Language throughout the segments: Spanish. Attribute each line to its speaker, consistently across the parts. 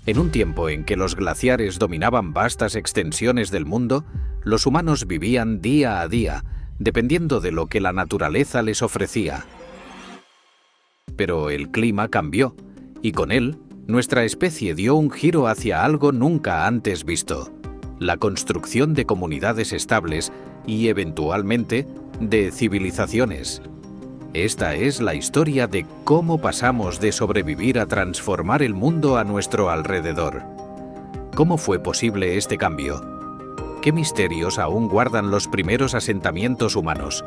Speaker 1: En un tiempo en que los glaciares dominaban vastas extensiones del mundo, los humanos vivían día a día, dependiendo de lo que la naturaleza les ofrecía. Pero el clima cambió, y con él, nuestra especie dio un giro hacia algo nunca antes visto: la construcción de comunidades estables y, eventualmente, de civilizaciones. Esta es la historia de cómo pasamos de sobrevivir a transformar el mundo a nuestro alrededor. ¿Cómo fue posible este cambio? ¿Qué misterios aún guardan los primeros asentamientos humanos?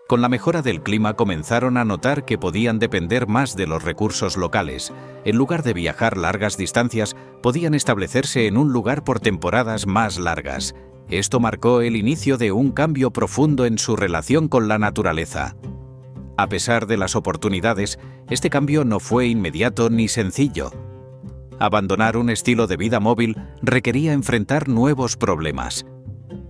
Speaker 1: Con la mejora del clima comenzaron a notar que podían depender más de los recursos locales. En lugar de viajar largas distancias, podían establecerse en un lugar por temporadas más largas. Esto marcó el inicio de un cambio profundo en su relación con la naturaleza. A pesar de las oportunidades, este cambio no fue inmediato ni sencillo. Abandonar un estilo de vida móvil requería enfrentar nuevos problemas.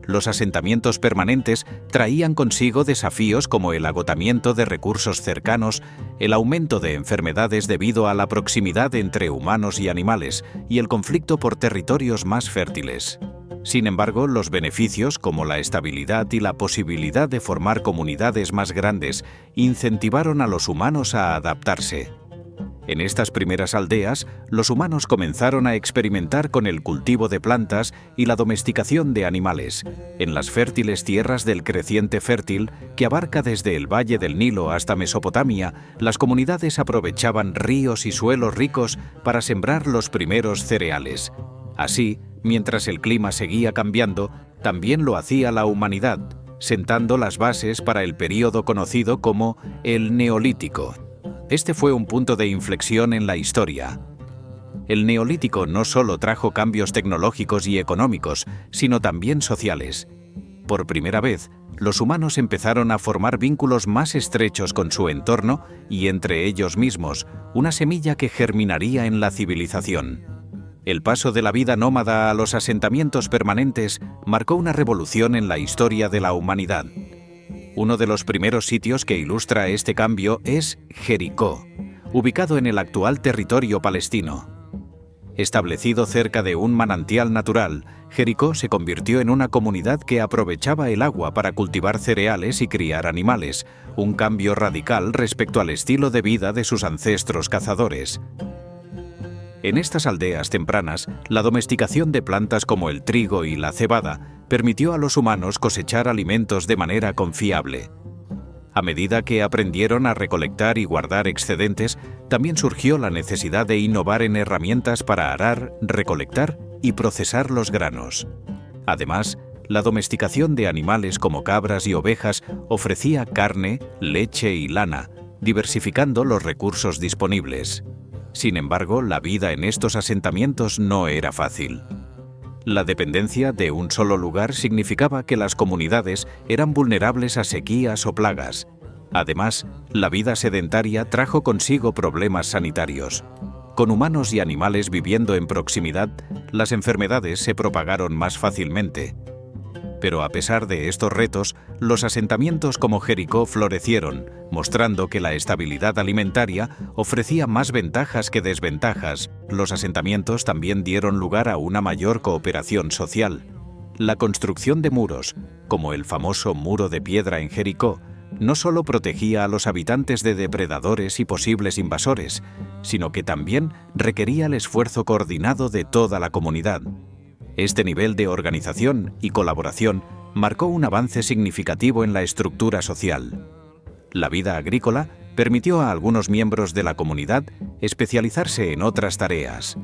Speaker 1: Los asentamientos permanentes traían consigo desafíos como el agotamiento de recursos cercanos, el aumento de enfermedades debido a la proximidad entre humanos y animales, y el conflicto por territorios más fértiles. Sin embargo, los beneficios, como la estabilidad y la posibilidad de formar comunidades más grandes, incentivaron a los humanos a adaptarse. En estas primeras aldeas, los humanos comenzaron a experimentar con el cultivo de plantas y la domesticación de animales. En las fértiles tierras del creciente fértil, que abarca desde el Valle del Nilo hasta Mesopotamia, las comunidades aprovechaban ríos y suelos ricos para sembrar los primeros cereales. Así, mientras el clima seguía cambiando, también lo hacía la humanidad, sentando las bases para el período conocido como el Neolítico. Este fue un punto de inflexión en la historia. El Neolítico no solo trajo cambios tecnológicos y económicos, sino también sociales. Por primera vez, los humanos empezaron a formar vínculos más estrechos con su entorno y entre ellos mismos, una semilla que germinaría en la civilización. El paso de la vida nómada a los asentamientos permanentes marcó una revolución en la historia de la humanidad. Uno de los primeros sitios que ilustra este cambio es Jericó, ubicado en el actual territorio palestino. Establecido cerca de un manantial natural, Jericó se convirtió en una comunidad que aprovechaba el agua para cultivar cereales y criar animales, un cambio radical respecto al estilo de vida de sus ancestros cazadores. En estas aldeas tempranas, la domesticación de plantas como el trigo y la cebada permitió a los humanos cosechar alimentos de manera confiable. A medida que aprendieron a recolectar y guardar excedentes, también surgió la necesidad de innovar en herramientas para arar, recolectar y procesar los granos. Además, la domesticación de animales como cabras y ovejas ofrecía carne, leche y lana, diversificando los recursos disponibles. Sin embargo, la vida en estos asentamientos no era fácil. La dependencia de un solo lugar significaba que las comunidades eran vulnerables a sequías o plagas. Además, la vida sedentaria trajo consigo problemas sanitarios. Con humanos y animales viviendo en proximidad, las enfermedades se propagaron más fácilmente. Pero a pesar de estos retos, los asentamientos como Jericó florecieron, mostrando que la estabilidad alimentaria ofrecía más ventajas que desventajas. Los asentamientos también dieron lugar a una mayor cooperación social. La construcción de muros, como el famoso muro de piedra en Jericó, no solo protegía a los habitantes de depredadores y posibles invasores, sino que también requería el esfuerzo coordinado de toda la comunidad. Este nivel de organización y colaboración marcó un avance significativo en la estructura social. La vida agrícola permitió a algunos miembros de la comunidad especializarse en otras tareas.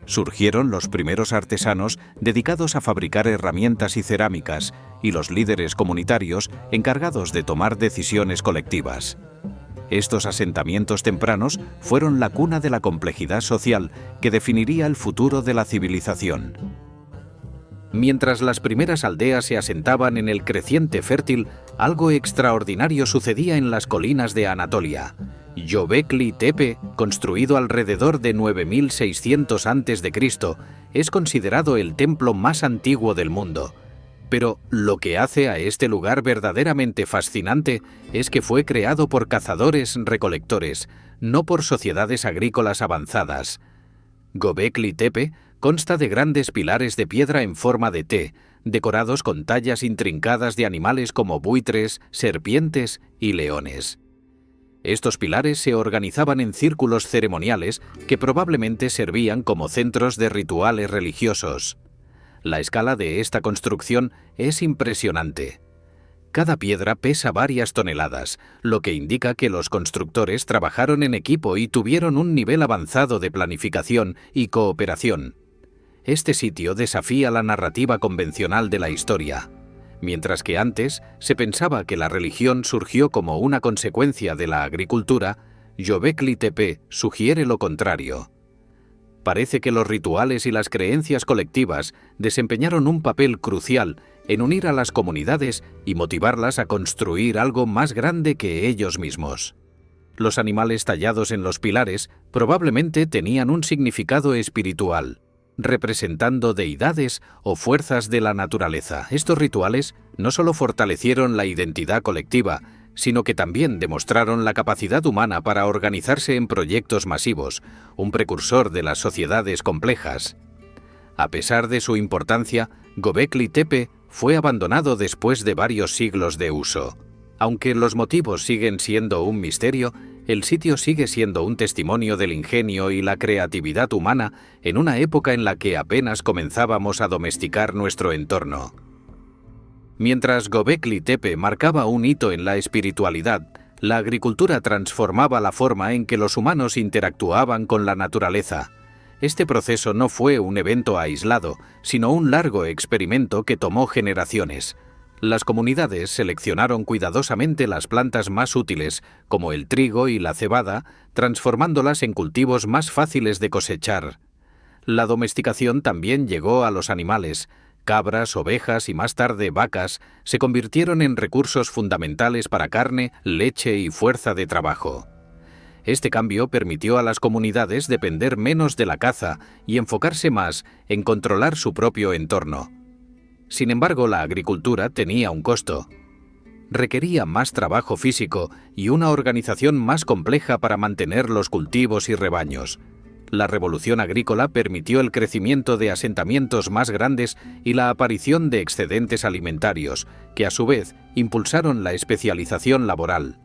Speaker 1: Surgieron los primeros artesanos dedicados a fabricar herramientas y cerámicas, y los líderes comunitarios encargados de tomar decisiones colectivas. Estos asentamientos tempranos fueron la cuna de la complejidad social que definiría el futuro de la civilización. Mientras las primeras aldeas se asentaban en el creciente fértil, algo extraordinario sucedía en las colinas de Anatolia. Göbekli Tepe, construido alrededor de 9600 a.C., es considerado el templo más antiguo del mundo. Pero lo que hace a este lugar verdaderamente fascinante es que fue creado por cazadores-recolectores, no por sociedades agrícolas avanzadas. Göbekli Tepe consta de grandes pilares de piedra en forma de T, decorados con tallas intrincadas de animales como buitres, serpientes y leones. Estos pilares se organizaban en círculos ceremoniales que probablemente servían como centros de rituales religiosos. La escala de esta construcción es impresionante. Cada piedra pesa varias toneladas, lo que indica que los constructores trabajaron en equipo y tuvieron un nivel avanzado de planificación y cooperación. Este sitio desafía la narrativa convencional de la historia. Mientras que antes se pensaba que la religión surgió como una consecuencia de la agricultura, Göbekli Tepe sugiere lo contrario. Parece que los rituales y las creencias colectivas desempeñaron un papel crucial en unir a las comunidades y motivarlas a construir algo más grande que ellos mismos. Los animales tallados en los pilares probablemente tenían un significado espiritual, representando deidades o fuerzas de la naturaleza. Estos rituales no solo fortalecieron la identidad colectiva, sino que también demostraron la capacidad humana para organizarse en proyectos masivos, un precursor de las sociedades complejas. A pesar de su importancia, Göbekli Tepe fue abandonado después de varios siglos de uso. Aunque los motivos siguen siendo un misterio, el sitio sigue siendo un testimonio del ingenio y la creatividad humana en una época en la que apenas comenzábamos a domesticar nuestro entorno. Mientras Göbekli Tepe marcaba un hito en la espiritualidad, la agricultura transformaba la forma en que los humanos interactuaban con la naturaleza. Este proceso no fue un evento aislado, sino un largo experimento que tomó generaciones. Las comunidades seleccionaron cuidadosamente las plantas más útiles, como el trigo y la cebada, transformándolas en cultivos más fáciles de cosechar. La domesticación también llegó a los animales. Cabras, ovejas y más tarde vacas se convirtieron en recursos fundamentales para carne, leche y fuerza de trabajo. Este cambio permitió a las comunidades depender menos de la caza y enfocarse más en controlar su propio entorno. Sin embargo, la agricultura tenía un costo. Requería más trabajo físico y una organización más compleja para mantener los cultivos y rebaños. La revolución agrícola permitió el crecimiento de asentamientos más grandes y la aparición de excedentes alimentarios, que a su vez impulsaron la especialización laboral.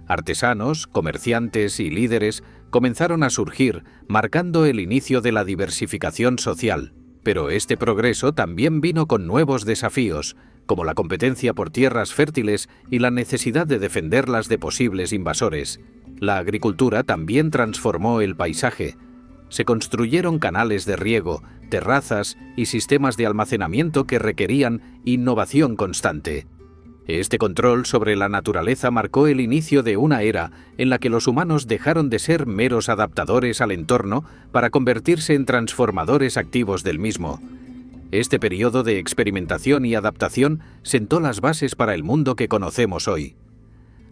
Speaker 1: Artesanos, comerciantes y líderes comenzaron a surgir, marcando el inicio de la diversificación social. Pero este progreso también vino con nuevos desafíos, como la competencia por tierras fértiles y la necesidad de defenderlas de posibles invasores. La agricultura también transformó el paisaje. Se construyeron canales de riego, terrazas y sistemas de almacenamiento que requerían innovación constante. Este control sobre la naturaleza marcó el inicio de una era en la que los humanos dejaron de ser meros adaptadores al entorno para convertirse en transformadores activos del mismo. Este periodo de experimentación y adaptación sentó las bases para el mundo que conocemos hoy.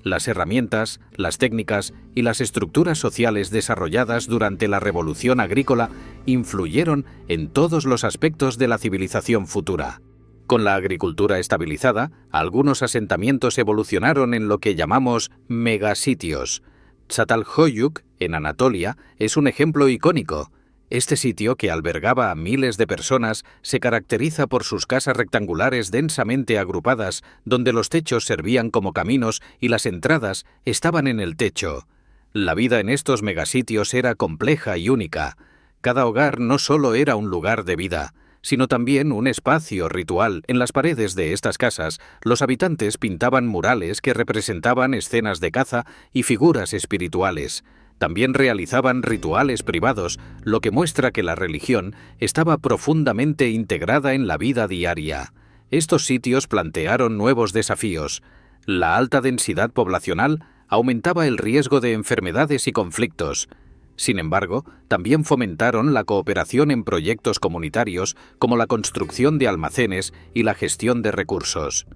Speaker 1: Las herramientas, las técnicas y las estructuras sociales desarrolladas durante la revolución agrícola influyeron en todos los aspectos de la civilización futura. Con la agricultura estabilizada, algunos asentamientos evolucionaron en lo que llamamos megasitios. Çatalhöyük, en Anatolia, es un ejemplo icónico. Este sitio, que albergaba a miles de personas, se caracteriza por sus casas rectangulares densamente agrupadas, donde los techos servían como caminos y las entradas estaban en el techo. La vida en estos megasitios era compleja y única. Cada hogar no solo era un lugar de vida, sino también un espacio ritual. En las paredes de estas casas, los habitantes pintaban murales que representaban escenas de caza y figuras espirituales. También realizaban rituales privados, lo que muestra que la religión estaba profundamente integrada en la vida diaria. Estos sitios plantearon nuevos desafíos. La alta densidad poblacional aumentaba el riesgo de enfermedades y conflictos. Sin embargo, también fomentaron la cooperación en proyectos comunitarios como la construcción de almacenes y la gestión de recursos.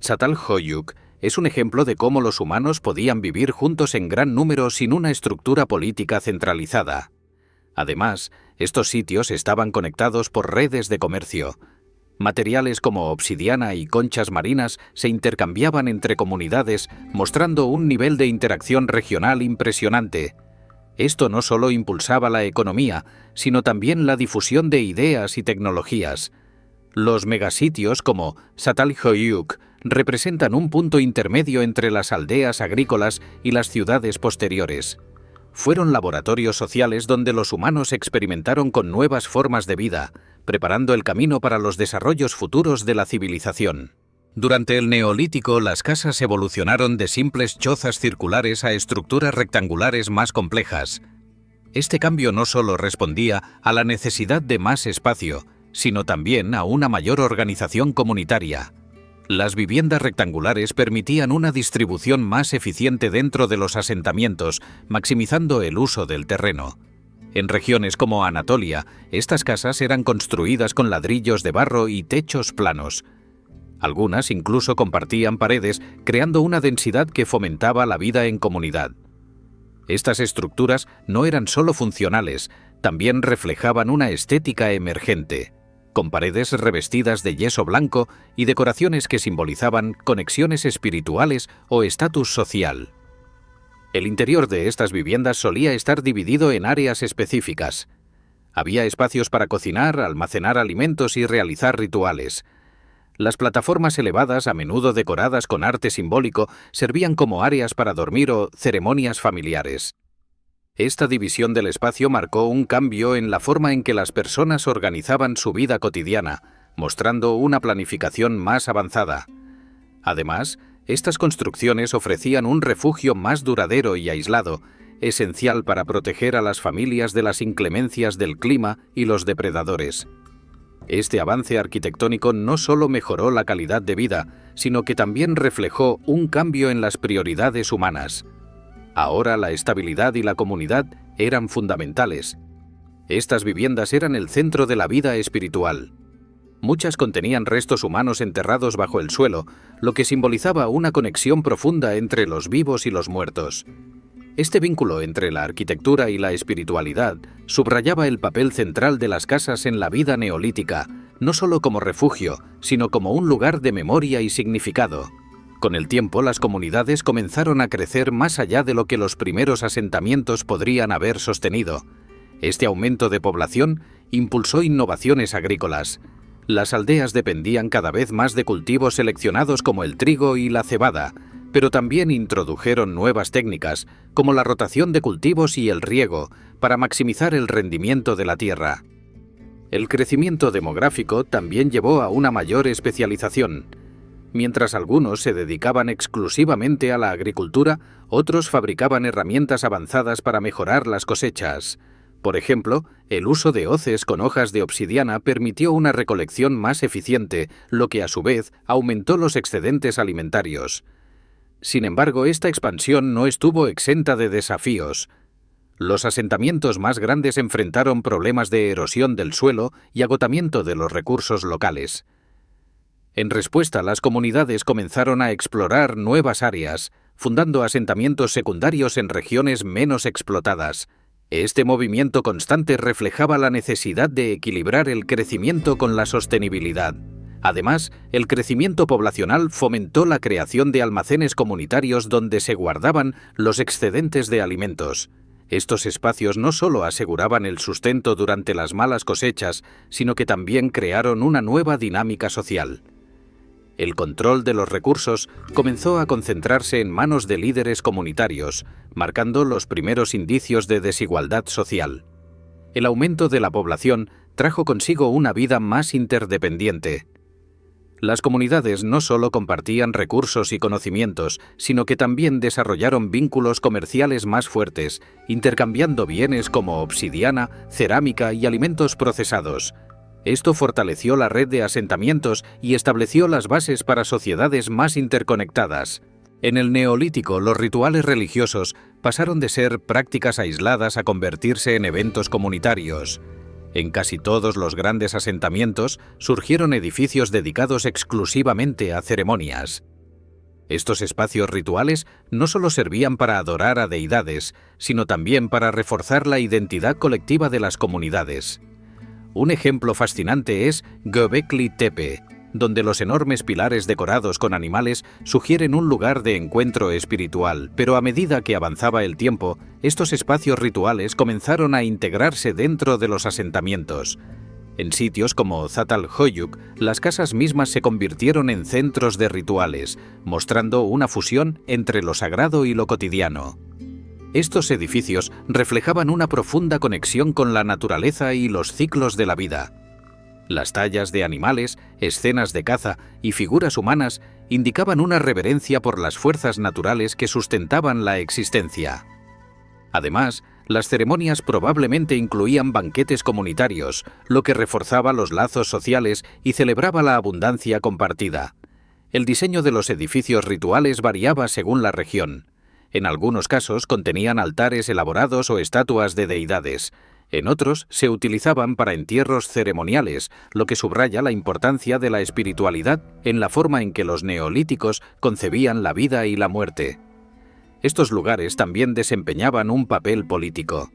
Speaker 1: Çatalhöyük es un ejemplo de cómo los humanos podían vivir juntos en gran número sin una estructura política centralizada. Además, estos sitios estaban conectados por redes de comercio. Materiales como obsidiana y conchas marinas se intercambiaban entre comunidades, mostrando un nivel de interacción regional impresionante. Esto no solo impulsaba la economía, sino también la difusión de ideas y tecnologías. Los megasitios como Çatalhöyük representan un punto intermedio entre las aldeas agrícolas y las ciudades posteriores. Fueron laboratorios sociales donde los humanos experimentaron con nuevas formas de vida, preparando el camino para los desarrollos futuros de la civilización. Durante el Neolítico, las casas evolucionaron de simples chozas circulares a estructuras rectangulares más complejas. Este cambio no solo respondía a la necesidad de más espacio, sino también a una mayor organización comunitaria. Las viviendas rectangulares permitían una distribución más eficiente dentro de los asentamientos, maximizando el uso del terreno. En regiones como Anatolia, estas casas eran construidas con ladrillos de barro y techos planos. Algunas incluso compartían paredes, creando una densidad que fomentaba la vida en comunidad. Estas estructuras no eran solo funcionales, también reflejaban una estética emergente, con paredes revestidas de yeso blanco y decoraciones que simbolizaban conexiones espirituales o estatus social. El interior de estas viviendas solía estar dividido en áreas específicas. Había espacios para cocinar, almacenar alimentos y realizar rituales. Las plataformas elevadas, a menudo decoradas con arte simbólico, servían como áreas para dormir o ceremonias familiares. Esta división del espacio marcó un cambio en la forma en que las personas organizaban su vida cotidiana, mostrando una planificación más avanzada. Además, estas construcciones ofrecían un refugio más duradero y aislado, esencial para proteger a las familias de las inclemencias del clima y los depredadores. Este avance arquitectónico no solo mejoró la calidad de vida, sino que también reflejó un cambio en las prioridades humanas. Ahora la estabilidad y la comunidad eran fundamentales. Estas viviendas eran el centro de la vida espiritual. Muchas contenían restos humanos enterrados bajo el suelo, lo que simbolizaba una conexión profunda entre los vivos y los muertos. Este vínculo entre la arquitectura y la espiritualidad subrayaba el papel central de las casas en la vida neolítica, no solo como refugio, sino como un lugar de memoria y significado. Con el tiempo, las comunidades comenzaron a crecer más allá de lo que los primeros asentamientos podrían haber sostenido. Este aumento de población impulsó innovaciones agrícolas. Las aldeas dependían cada vez más de cultivos seleccionados como el trigo y la cebada, pero también introdujeron nuevas técnicas, como la rotación de cultivos y el riego, para maximizar el rendimiento de la tierra. El crecimiento demográfico también llevó a una mayor especialización. Mientras algunos se dedicaban exclusivamente a la agricultura, otros fabricaban herramientas avanzadas para mejorar las cosechas. Por ejemplo, el uso de hoces con hojas de obsidiana permitió una recolección más eficiente, lo que a su vez aumentó los excedentes alimentarios. Sin embargo, esta expansión no estuvo exenta de desafíos. Los asentamientos más grandes enfrentaron problemas de erosión del suelo y agotamiento de los recursos locales. En respuesta, las comunidades comenzaron a explorar nuevas áreas, fundando asentamientos secundarios en regiones menos explotadas. Este movimiento constante reflejaba la necesidad de equilibrar el crecimiento con la sostenibilidad. Además, el crecimiento poblacional fomentó la creación de almacenes comunitarios donde se guardaban los excedentes de alimentos. Estos espacios no solo aseguraban el sustento durante las malas cosechas, sino que también crearon una nueva dinámica social. El control de los recursos comenzó a concentrarse en manos de líderes comunitarios, marcando los primeros indicios de desigualdad social. El aumento de la población trajo consigo una vida más interdependiente. Las comunidades no solo compartían recursos y conocimientos, sino que también desarrollaron vínculos comerciales más fuertes, intercambiando bienes como obsidiana, cerámica y alimentos procesados. Esto fortaleció la red de asentamientos y estableció las bases para sociedades más interconectadas. En el Neolítico, los rituales religiosos pasaron de ser prácticas aisladas a convertirse en eventos comunitarios. En casi todos los grandes asentamientos surgieron edificios dedicados exclusivamente a ceremonias. Estos espacios rituales no solo servían para adorar a deidades, sino también para reforzar la identidad colectiva de las comunidades. Un ejemplo fascinante es Göbekli Tepe, donde los enormes pilares decorados con animales sugieren un lugar de encuentro espiritual, pero a medida que avanzaba el tiempo, estos espacios rituales comenzaron a integrarse dentro de los asentamientos. En sitios como Çatalhöyük, las casas mismas se convirtieron en centros de rituales, mostrando una fusión entre lo sagrado y lo cotidiano. Estos edificios reflejaban una profunda conexión con la naturaleza y los ciclos de la vida. Las tallas de animales, escenas de caza y figuras humanas indicaban una reverencia por las fuerzas naturales que sustentaban la existencia. Además, las ceremonias probablemente incluían banquetes comunitarios, lo que reforzaba los lazos sociales y celebraba la abundancia compartida. El diseño de los edificios rituales variaba según la región. En algunos casos contenían altares elaborados o estatuas de deidades. En otros se utilizaban para entierros ceremoniales, lo que subraya la importancia de la espiritualidad en la forma en que los neolíticos concebían la vida y la muerte. Estos lugares también desempeñaban un papel político.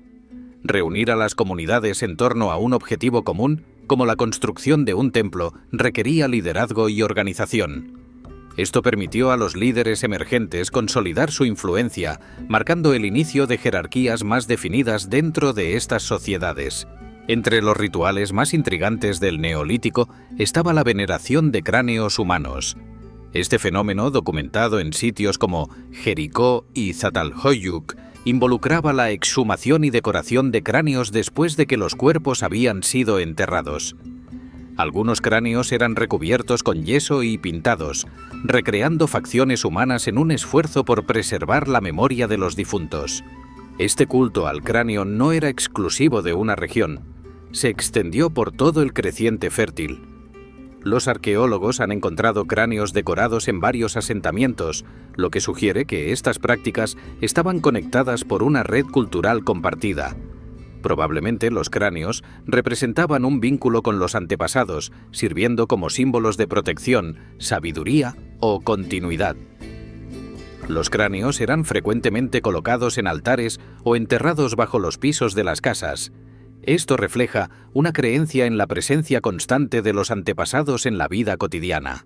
Speaker 1: Reunir a las comunidades en torno a un objetivo común, como la construcción de un templo, requería liderazgo y organización. Esto permitió a los líderes emergentes consolidar su influencia, marcando el inicio de jerarquías más definidas dentro de estas sociedades. Entre los rituales más intrigantes del Neolítico estaba la veneración de cráneos humanos. Este fenómeno, documentado en sitios como Jericó y Çatalhöyük, involucraba la exhumación y decoración de cráneos después de que los cuerpos habían sido enterrados. Algunos cráneos eran recubiertos con yeso y pintados, recreando facciones humanas en un esfuerzo por preservar la memoria de los difuntos. Este culto al cráneo no era exclusivo de una región, se extendió por todo el creciente fértil. Los arqueólogos han encontrado cráneos decorados en varios asentamientos, lo que sugiere que estas prácticas estaban conectadas por una red cultural compartida. Probablemente los cráneos representaban un vínculo con los antepasados, sirviendo como símbolos de protección, sabiduría o continuidad. Los cráneos eran frecuentemente colocados en altares o enterrados bajo los pisos de las casas. Esto refleja una creencia en la presencia constante de los antepasados en la vida cotidiana.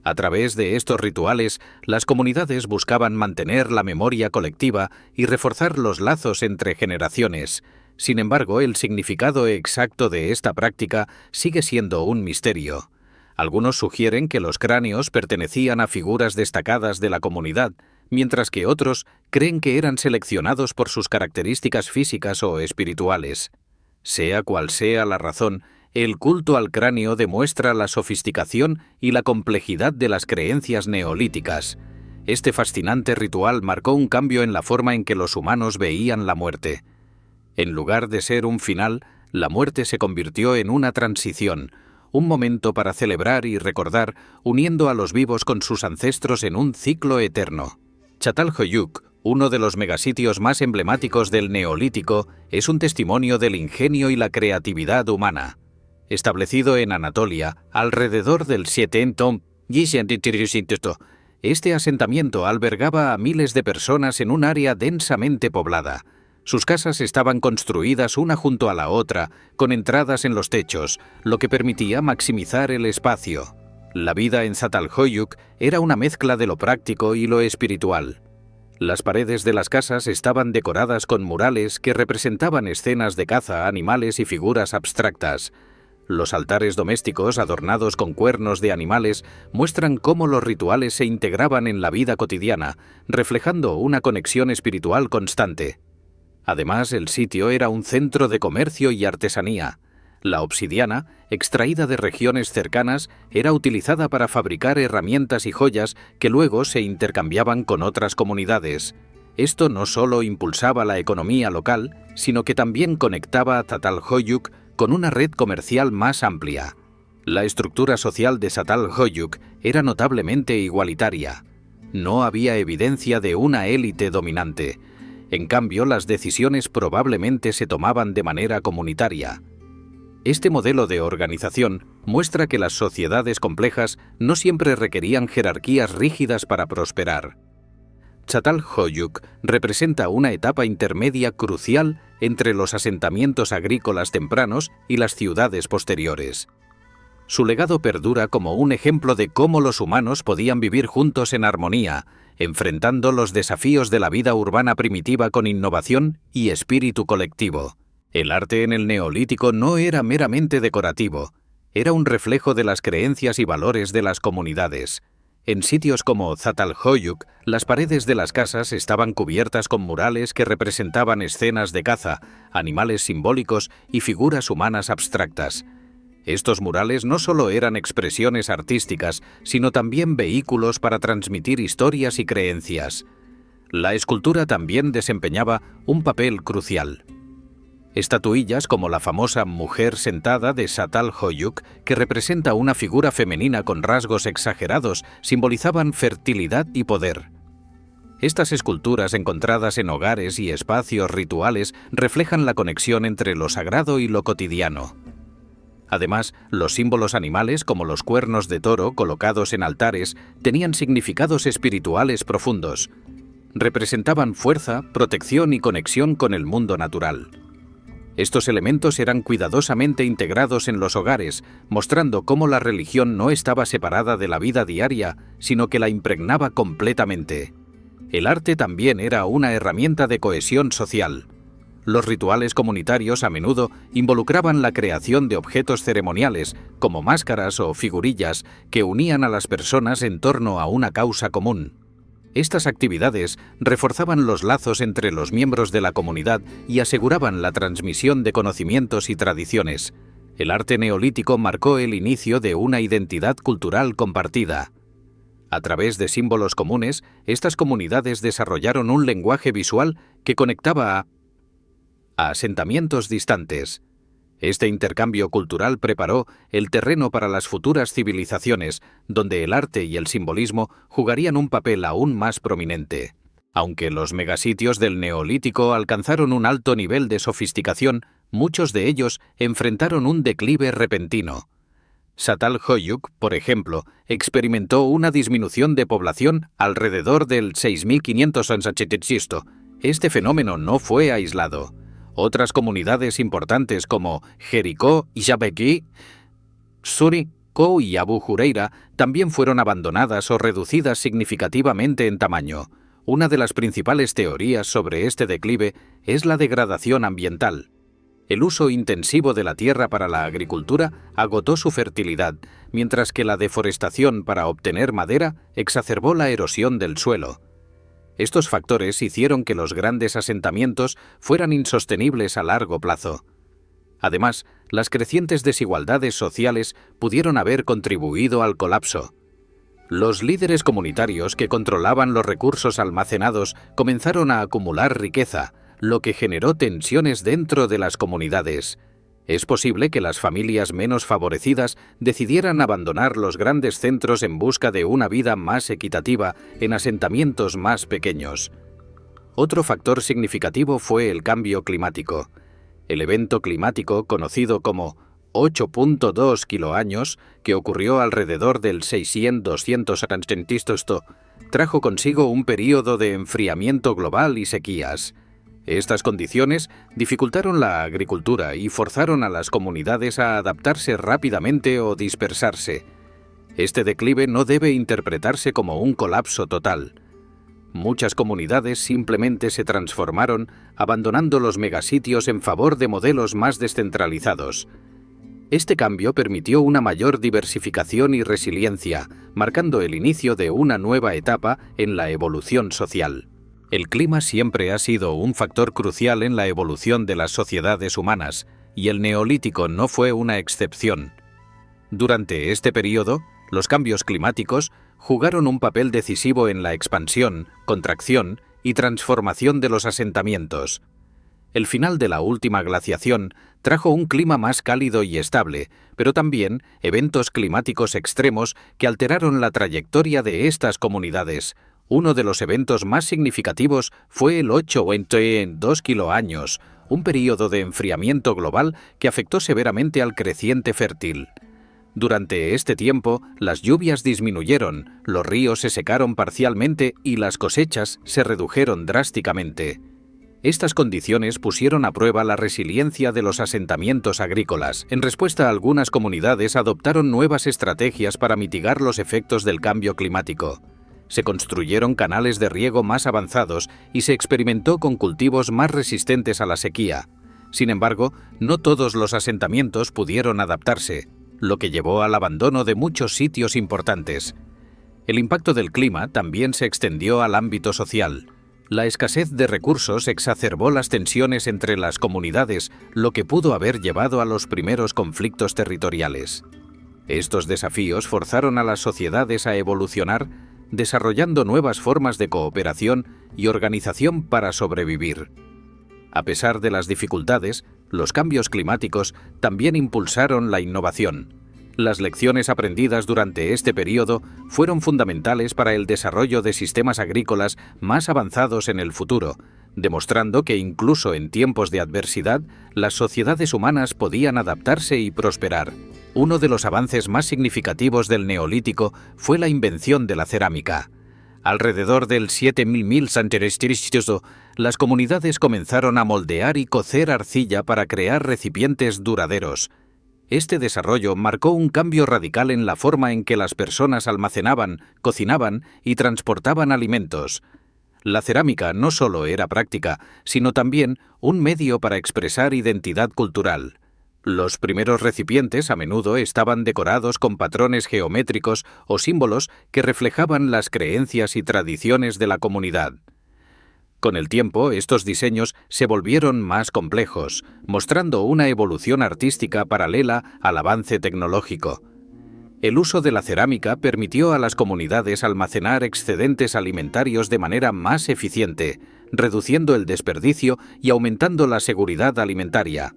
Speaker 1: A través de estos rituales, las comunidades buscaban mantener la memoria colectiva y reforzar los lazos entre generaciones. Sin embargo, el significado exacto de esta práctica sigue siendo un misterio. Algunos sugieren que los cráneos pertenecían a figuras destacadas de la comunidad, mientras que otros creen que eran seleccionados por sus características físicas o espirituales. Sea cual sea la razón, el culto al cráneo demuestra la sofisticación y la complejidad de las creencias neolíticas. Este fascinante ritual marcó un cambio en la forma en que los humanos veían la muerte. En lugar de ser un final, la muerte se convirtió en una transición, un momento para celebrar y recordar, uniendo a los vivos con sus ancestros en un ciclo eterno. Çatalhöyük, uno de los megasitios más emblemáticos del Neolítico, es un testimonio del ingenio y la creatividad humana. Establecido en Anatolia, alrededor del 700, este asentamiento albergaba a miles de personas en un área densamente poblada. Sus casas estaban construidas una junto a la otra, con entradas en los techos, lo que permitía maximizar el espacio. La vida en Çatalhöyük era una mezcla de lo práctico y lo espiritual. Las paredes de las casas estaban decoradas con murales que representaban escenas de caza, animales y figuras abstractas. Los altares domésticos adornados con cuernos de animales muestran cómo los rituales se integraban en la vida cotidiana, reflejando una conexión espiritual constante. Además, el sitio era un centro de comercio y artesanía. La obsidiana, extraída de regiones cercanas, era utilizada para fabricar herramientas y joyas que luego se intercambiaban con otras comunidades. Esto no solo impulsaba la economía local, sino que también conectaba a Çatalhöyük con una red comercial más amplia. La estructura social de Çatalhöyük era notablemente igualitaria. No había evidencia de una élite dominante. En cambio, las decisiones probablemente se tomaban de manera comunitaria. Este modelo de organización muestra que las sociedades complejas no siempre requerían jerarquías rígidas para prosperar. Çatalhöyük representa una etapa intermedia crucial entre los asentamientos agrícolas tempranos y las ciudades posteriores. Su legado perdura como un ejemplo de cómo los humanos podían vivir juntos en armonía, enfrentando los desafíos de la vida urbana primitiva con innovación y espíritu colectivo. El arte en el Neolítico no era meramente decorativo, era un reflejo de las creencias y valores de las comunidades. En sitios como Çatalhöyük, las paredes de las casas estaban cubiertas con murales que representaban escenas de caza, animales simbólicos y figuras humanas abstractas. Estos murales no solo eran expresiones artísticas, sino también vehículos para transmitir historias y creencias. La escultura también desempeñaba un papel crucial. Estatuillas como la famosa Mujer sentada de Çatalhöyük, que representa una figura femenina con rasgos exagerados, simbolizaban fertilidad y poder. Estas esculturas encontradas en hogares y espacios rituales reflejan la conexión entre lo sagrado y lo cotidiano. Además, los símbolos animales, como los cuernos de toro colocados en altares, tenían significados espirituales profundos. Representaban fuerza, protección y conexión con el mundo natural. Estos elementos eran cuidadosamente integrados en los hogares, mostrando cómo la religión no estaba separada de la vida diaria, sino que la impregnaba completamente. El arte también era una herramienta de cohesión social. Los rituales comunitarios a menudo involucraban la creación de objetos ceremoniales, como máscaras o figurillas, que unían a las personas en torno a una causa común. Estas actividades reforzaban los lazos entre los miembros de la comunidad y aseguraban la transmisión de conocimientos y tradiciones. El arte neolítico marcó el inicio de una identidad cultural compartida. A través de símbolos comunes, estas comunidades desarrollaron un lenguaje visual que conectaba a asentamientos distantes. Este intercambio cultural preparó el terreno para las futuras civilizaciones, donde el arte y el simbolismo jugarían un papel aún más prominente. Aunque los megasitios del Neolítico alcanzaron un alto nivel de sofisticación, muchos de ellos enfrentaron un declive repentino. Çatalhöyük, por ejemplo, experimentó una disminución de población alrededor del 6500 a.C. Este fenómeno no fue aislado. Otras comunidades importantes como Jericó, Yabeki, Suriko y Abu Jureira también fueron abandonadas o reducidas significativamente en tamaño. Una de las principales teorías sobre este declive es la degradación ambiental. El uso intensivo de la tierra para la agricultura agotó su fertilidad, mientras que la deforestación para obtener madera exacerbó la erosión del suelo. Estos factores hicieron que los grandes asentamientos fueran insostenibles a largo plazo. Además, las crecientes desigualdades sociales pudieron haber contribuido al colapso. Los líderes comunitarios que controlaban los recursos almacenados comenzaron a acumular riqueza, lo que generó tensiones dentro de las comunidades. Es posible que las familias menos favorecidas decidieran abandonar los grandes centros en busca de una vida más equitativa en asentamientos más pequeños. Otro factor significativo fue el cambio climático. El evento climático, conocido como 8.2 kiloaños, que ocurrió alrededor del 600-200 a.C., trajo consigo un período de enfriamiento global y sequías. Estas condiciones dificultaron la agricultura y forzaron a las comunidades a adaptarse rápidamente o dispersarse. Este declive no debe interpretarse como un colapso total. Muchas comunidades simplemente se transformaron, abandonando los megasitios en favor de modelos más descentralizados. Este cambio permitió una mayor diversificación y resiliencia, marcando el inicio de una nueva etapa en la evolución social. El clima siempre ha sido un factor crucial en la evolución de las sociedades humanas, y el Neolítico no fue una excepción. Durante este periodo, los cambios climáticos jugaron un papel decisivo en la expansión, contracción y transformación de los asentamientos. El final de la última glaciación trajo un clima más cálido y estable, pero también eventos climáticos extremos que alteraron la trayectoria de estas comunidades. Uno de los eventos más significativos fue el 8.2 kiloaños, un período de enfriamiento global que afectó severamente al creciente fértil. Durante este tiempo, las lluvias disminuyeron, los ríos se secaron parcialmente y las cosechas se redujeron drásticamente. Estas condiciones pusieron a prueba la resiliencia de los asentamientos agrícolas. En respuesta, algunas comunidades adoptaron nuevas estrategias para mitigar los efectos del cambio climático. Se construyeron canales de riego más avanzados y se experimentó con cultivos más resistentes a la sequía. Sin embargo, no todos los asentamientos pudieron adaptarse, lo que llevó al abandono de muchos sitios importantes. El impacto del clima también se extendió al ámbito social. La escasez de recursos exacerbó las tensiones entre las comunidades, lo que pudo haber llevado a los primeros conflictos territoriales. Estos desafíos forzaron a las sociedades a evolucionar, desarrollando nuevas formas de cooperación y organización para sobrevivir. A pesar de las dificultades, los cambios climáticos también impulsaron la innovación. Las lecciones aprendidas durante este periodo fueron fundamentales para el desarrollo de sistemas agrícolas más avanzados en el futuro, demostrando que incluso en tiempos de adversidad, las sociedades humanas podían adaptarse y prosperar. Uno de los avances más significativos del Neolítico fue la invención de la cerámica. Alrededor del 7000 a.C., las comunidades comenzaron a moldear y cocer arcilla para crear recipientes duraderos. Este desarrollo marcó un cambio radical en la forma en que las personas almacenaban, cocinaban y transportaban alimentos. La cerámica no solo era práctica, sino también un medio para expresar identidad cultural. Los primeros recipientes a menudo estaban decorados con patrones geométricos o símbolos que reflejaban las creencias y tradiciones de la comunidad. Con el tiempo, estos diseños se volvieron más complejos, mostrando una evolución artística paralela al avance tecnológico. El uso de la cerámica permitió a las comunidades almacenar excedentes alimentarios de manera más eficiente, reduciendo el desperdicio y aumentando la seguridad alimentaria.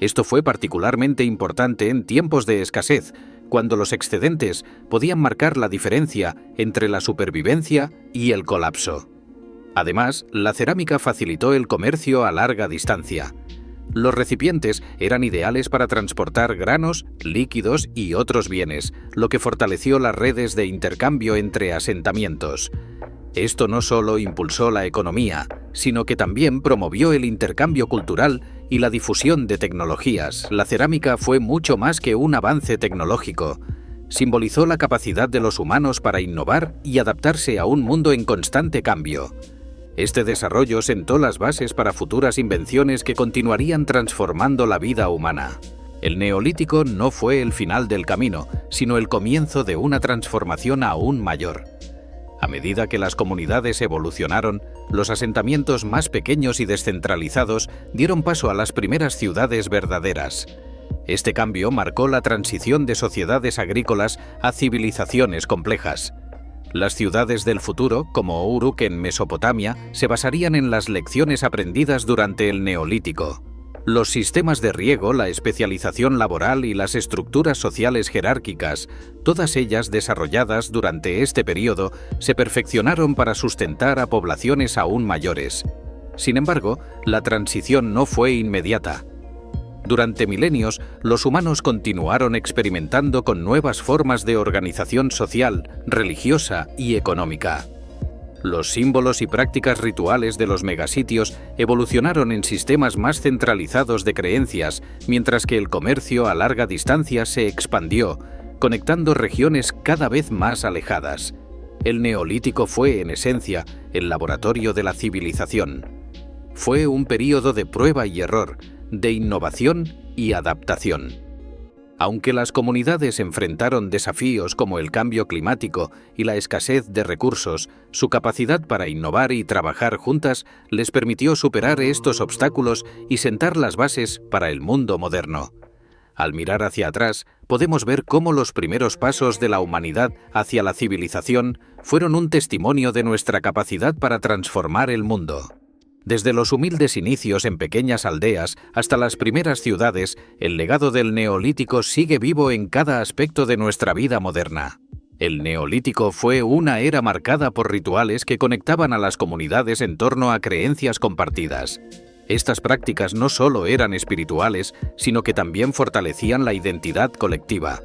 Speaker 1: Esto fue particularmente importante en tiempos de escasez, cuando los excedentes podían marcar la diferencia entre la supervivencia y el colapso. Además, la cerámica facilitó el comercio a larga distancia. Los recipientes eran ideales para transportar granos, líquidos y otros bienes, lo que fortaleció las redes de intercambio entre asentamientos. Esto no solo impulsó la economía, sino que también promovió el intercambio cultural y la difusión de tecnologías. La cerámica fue mucho más que un avance tecnológico. Simbolizó la capacidad de los humanos para innovar y adaptarse a un mundo en constante cambio. Este desarrollo sentó las bases para futuras invenciones que continuarían transformando la vida humana. El Neolítico no fue el final del camino, sino el comienzo de una transformación aún mayor. A medida que las comunidades evolucionaron, los asentamientos más pequeños y descentralizados dieron paso a las primeras ciudades verdaderas. Este cambio marcó la transición de sociedades agrícolas a civilizaciones complejas. Las ciudades del futuro, como Uruk en Mesopotamia, se basarían en las lecciones aprendidas durante el Neolítico. Los sistemas de riego, la especialización laboral y las estructuras sociales jerárquicas, todas ellas desarrolladas durante este periodo, se perfeccionaron para sustentar a poblaciones aún mayores. Sin embargo, la transición no fue inmediata. Durante milenios, los humanos continuaron experimentando con nuevas formas de organización social, religiosa y económica. Los símbolos y prácticas rituales de los megasitios evolucionaron en sistemas más centralizados de creencias, mientras que el comercio a larga distancia se expandió, conectando regiones cada vez más alejadas. El Neolítico fue, en esencia, el laboratorio de la civilización. Fue un período de prueba y error, de innovación y adaptación. Aunque las comunidades enfrentaron desafíos como el cambio climático y la escasez de recursos, su capacidad para innovar y trabajar juntas les permitió superar estos obstáculos y sentar las bases para el mundo moderno. Al mirar hacia atrás, podemos ver cómo los primeros pasos de la humanidad hacia la civilización fueron un testimonio de nuestra capacidad para transformar el mundo. Desde los humildes inicios en pequeñas aldeas hasta las primeras ciudades, el legado del Neolítico sigue vivo en cada aspecto de nuestra vida moderna. El Neolítico fue una era marcada por rituales que conectaban a las comunidades en torno a creencias compartidas. Estas prácticas no solo eran espirituales, sino que también fortalecían la identidad colectiva.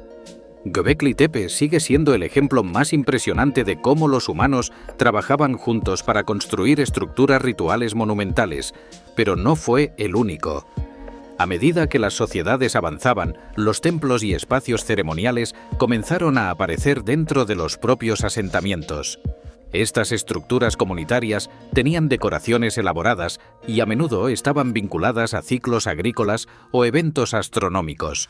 Speaker 1: Göbekli Tepe sigue siendo el ejemplo más impresionante de cómo los humanos trabajaban juntos para construir estructuras rituales monumentales, pero no fue el único. A medida que las sociedades avanzaban, los templos y espacios ceremoniales comenzaron a aparecer dentro de los propios asentamientos. Estas estructuras comunitarias tenían decoraciones elaboradas y a menudo estaban vinculadas a ciclos agrícolas o eventos astronómicos.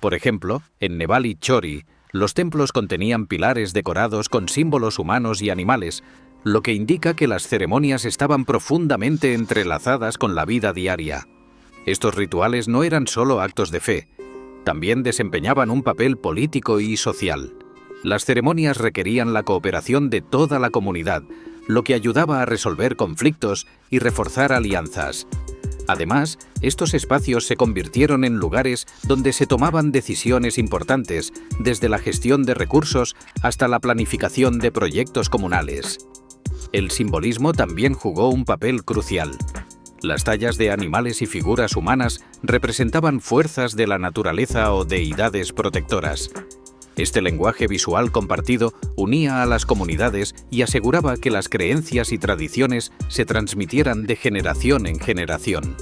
Speaker 1: Por ejemplo, en Nebali Chori, los templos contenían pilares decorados con símbolos humanos y animales, lo que indica que las ceremonias estaban profundamente entrelazadas con la vida diaria. Estos rituales no eran solo actos de fe, también desempeñaban un papel político y social. Las ceremonias requerían la cooperación de toda la comunidad, lo que ayudaba a resolver conflictos y reforzar alianzas. Además, estos espacios se convirtieron en lugares donde se tomaban decisiones importantes, desde la gestión de recursos hasta la planificación de proyectos comunales. El simbolismo también jugó un papel crucial. Las tallas de animales y figuras humanas representaban fuerzas de la naturaleza o deidades protectoras. Este lenguaje visual compartido unía a las comunidades y aseguraba que las creencias y tradiciones se transmitieran de generación en generación.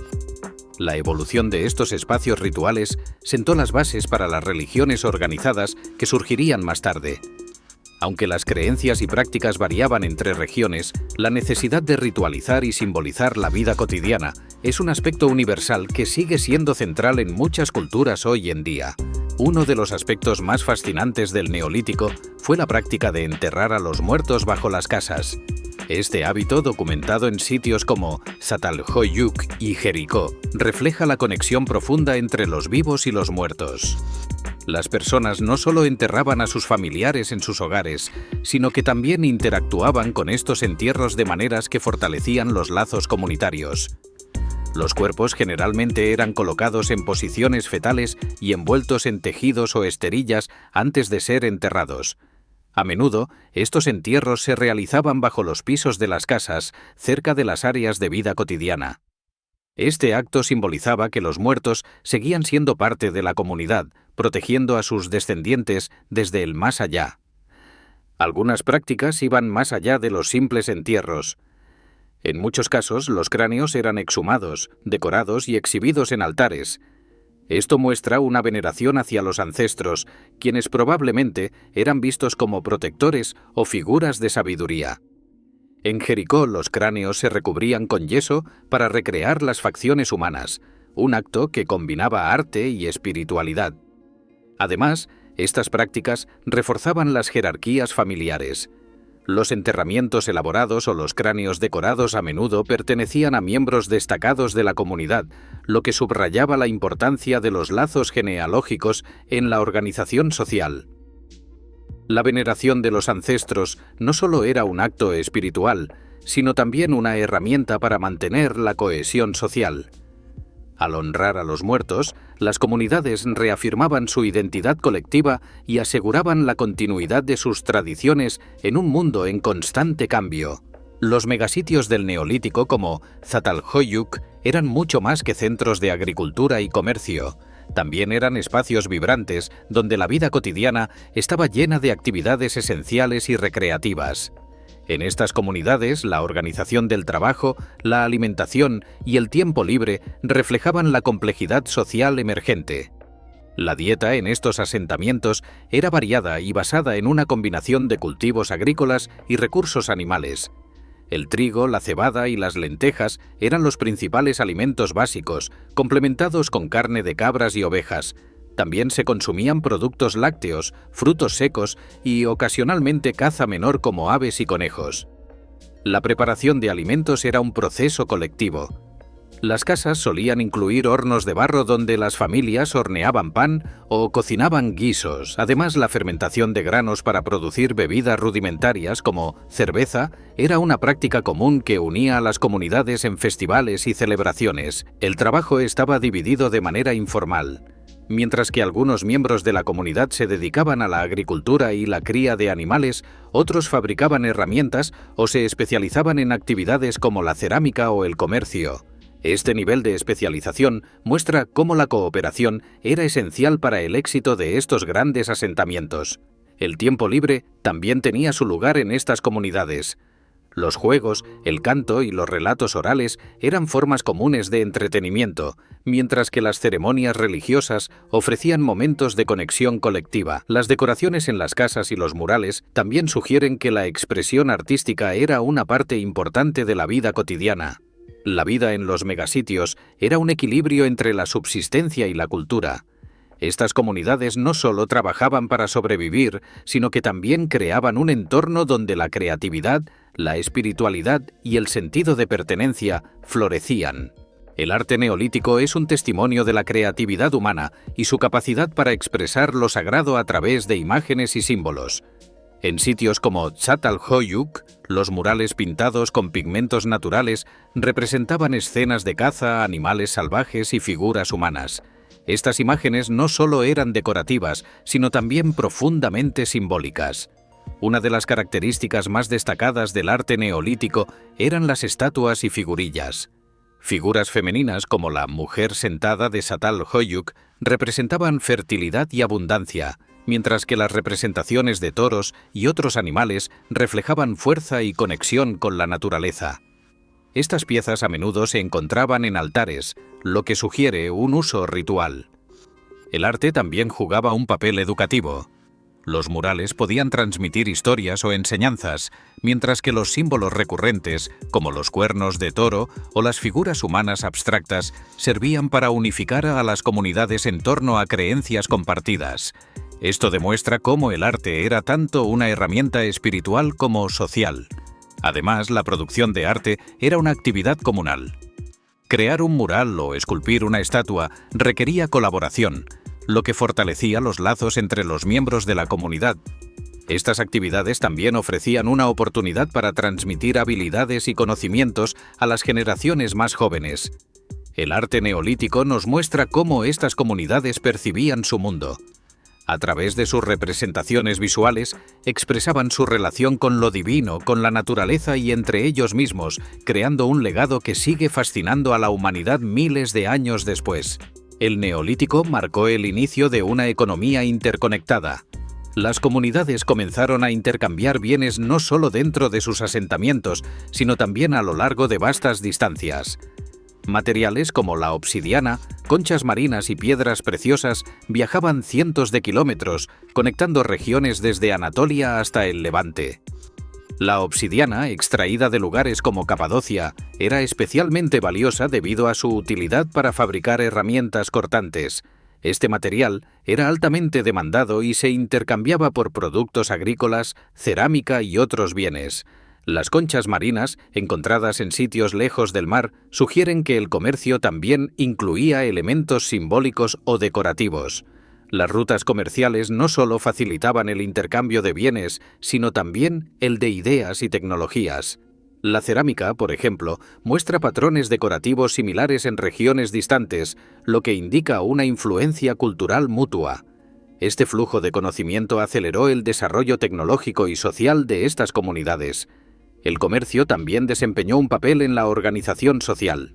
Speaker 1: La evolución de estos espacios rituales sentó las bases para las religiones organizadas que surgirían más tarde. Aunque las creencias y prácticas variaban entre regiones, la necesidad de ritualizar y simbolizar la vida cotidiana es un aspecto universal que sigue siendo central en muchas culturas hoy en día. Uno de los aspectos más fascinantes del Neolítico fue la práctica de enterrar a los muertos bajo las casas. Este hábito, documentado en sitios como Çatalhöyük y Jericó, refleja la conexión profunda entre los vivos y los muertos. Las personas no solo enterraban a sus familiares en sus hogares, sino que también interactuaban con estos entierros de maneras que fortalecían los lazos comunitarios. Los cuerpos generalmente eran colocados en posiciones fetales y envueltos en tejidos o esterillas antes de ser enterrados. A menudo, estos entierros se realizaban bajo los pisos de las casas, cerca de las áreas de vida cotidiana. Este acto simbolizaba que los muertos seguían siendo parte de la comunidad, protegiendo a sus descendientes desde el más allá. Algunas prácticas iban más allá de los simples entierros. En muchos casos, los cráneos eran exhumados, decorados y exhibidos en altares. Esto muestra una veneración hacia los ancestros, quienes probablemente eran vistos como protectores o figuras de sabiduría. En Jericó, los cráneos se recubrían con yeso para recrear las facciones humanas, un acto que combinaba arte y espiritualidad. Además, estas prácticas reforzaban las jerarquías familiares. Los enterramientos elaborados o los cráneos decorados a menudo pertenecían a miembros destacados de la comunidad, lo que subrayaba la importancia de los lazos genealógicos en la organización social. La veneración de los ancestros no solo era un acto espiritual, sino también una herramienta para mantener la cohesión social. Al honrar a los muertos, las comunidades reafirmaban su identidad colectiva y aseguraban la continuidad de sus tradiciones en un mundo en constante cambio. Los megasitios del Neolítico como Çatalhöyük eran mucho más que centros de agricultura y comercio. También eran espacios vibrantes donde la vida cotidiana estaba llena de actividades esenciales y recreativas. En estas comunidades, la organización del trabajo, la alimentación y el tiempo libre reflejaban la complejidad social emergente. La dieta en estos asentamientos era variada y basada en una combinación de cultivos agrícolas y recursos animales. El trigo, la cebada y las lentejas eran los principales alimentos básicos, complementados con carne de cabras y ovejas. También se consumían productos lácteos, frutos secos y ocasionalmente caza menor como aves y conejos. La preparación de alimentos era un proceso colectivo. Las casas solían incluir hornos de barro donde las familias horneaban pan o cocinaban guisos. Además, la fermentación de granos para producir bebidas rudimentarias como cerveza era una práctica común que unía a las comunidades en festivales y celebraciones. El trabajo estaba dividido de manera informal. Mientras que algunos miembros de la comunidad se dedicaban a la agricultura y la cría de animales, otros fabricaban herramientas o se especializaban en actividades como la cerámica o el comercio. Este nivel de especialización muestra cómo la cooperación era esencial para el éxito de estos grandes asentamientos. El tiempo libre también tenía su lugar en estas comunidades. Los juegos, el canto y los relatos orales eran formas comunes de entretenimiento, mientras que las ceremonias religiosas ofrecían momentos de conexión colectiva. Las decoraciones en las casas y los murales también sugieren que la expresión artística era una parte importante de la vida cotidiana. La vida en los megasitios era un equilibrio entre la subsistencia y la cultura. Estas comunidades no solo trabajaban para sobrevivir, sino que también creaban un entorno donde la creatividad, la espiritualidad y el sentido de pertenencia florecían. El arte neolítico es un testimonio de la creatividad humana y su capacidad para expresar lo sagrado a través de imágenes y símbolos. En sitios como Çatalhöyük, los murales pintados con pigmentos naturales representaban escenas de caza, animales salvajes y figuras humanas. Estas imágenes no solo eran decorativas, sino también profundamente simbólicas. Una de las características más destacadas del arte neolítico eran las estatuas y figurillas. Figuras femeninas como la mujer sentada de Çatalhöyük representaban fertilidad y abundancia, mientras que las representaciones de toros y otros animales reflejaban fuerza y conexión con la naturaleza. Estas piezas a menudo se encontraban en altares, lo que sugiere un uso ritual. El arte también jugaba un papel educativo. Los murales podían transmitir historias o enseñanzas, mientras que los símbolos recurrentes, como los cuernos de toro o las figuras humanas abstractas, servían para unificar a las comunidades en torno a creencias compartidas. Esto demuestra cómo el arte era tanto una herramienta espiritual como social. Además, la producción de arte era una actividad comunal. Crear un mural o esculpir una estatua requería colaboración, lo que fortalecía los lazos entre los miembros de la comunidad. Estas actividades también ofrecían una oportunidad para transmitir habilidades y conocimientos a las generaciones más jóvenes. El arte neolítico nos muestra cómo estas comunidades percibían su mundo. A través de sus representaciones visuales, expresaban su relación con lo divino, con la naturaleza y entre ellos mismos, creando un legado que sigue fascinando a la humanidad miles de años después. El Neolítico marcó el inicio de una economía interconectada. Las comunidades comenzaron a intercambiar bienes no solo dentro de sus asentamientos, sino también a lo largo de vastas distancias. Materiales como la obsidiana, conchas marinas y piedras preciosas viajaban cientos de kilómetros, conectando regiones desde Anatolia hasta el Levante. La obsidiana, extraída de lugares como Capadocia, era especialmente valiosa debido a su utilidad para fabricar herramientas cortantes. Este material era altamente demandado y se intercambiaba por productos agrícolas, cerámica y otros bienes. Las conchas marinas, encontradas en sitios lejos del mar, sugieren que el comercio también incluía elementos simbólicos o decorativos. Las rutas comerciales no solo facilitaban el intercambio de bienes, sino también el de ideas y tecnologías. La cerámica, por ejemplo, muestra patrones decorativos similares en regiones distantes, lo que indica una influencia cultural mutua. Este flujo de conocimiento aceleró el desarrollo tecnológico y social de estas comunidades. El comercio también desempeñó un papel en la organización social.